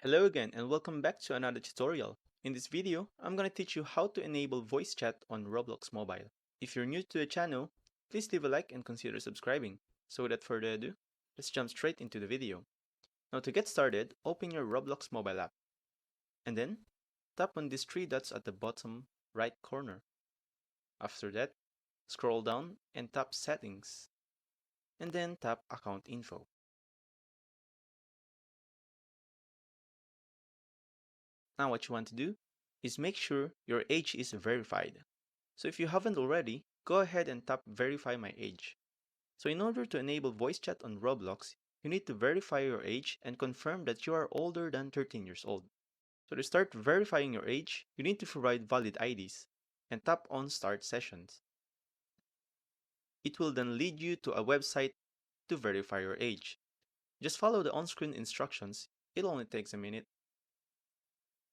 Hello again and welcome back to another tutorial. In this video, I'm gonna teach you how to enable voice chat on Roblox Mobile. If you're new to the channel, please leave a like and consider subscribing. So without further ado, let's jump straight into the video. Now to get started, open your Roblox mobile app. And then, tap on these three dots at the bottom right corner. After that, scroll down and tap Settings. And then tap Account Info. Now what you want to do is make sure your age is verified. So if you haven't already, go ahead and tap Verify My Age. So in order to enable voice chat on Roblox, you need to verify your age and confirm that you are older than 13 years old. So to start verifying your age, you need to provide valid IDs and tap on Start Sessions. It will then lead you to a website to verify your age. Just follow the on-screen instructions, it only takes a minute.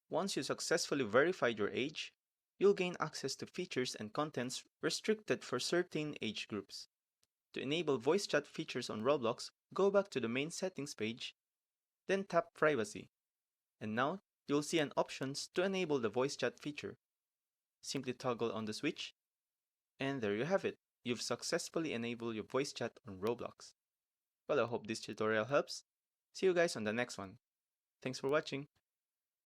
Once you successfully verified your age, you'll gain access to features and contents restricted for certain age groups. To enable voice chat features on Roblox, go back to the main settings page, then tap Privacy. And now, you'll see an options to enable the voice chat feature. Simply toggle on the switch, and there you have it. You've successfully enabled your voice chat on Roblox. Well, I hope this tutorial helps. See you guys on the next one. Thanks for watching.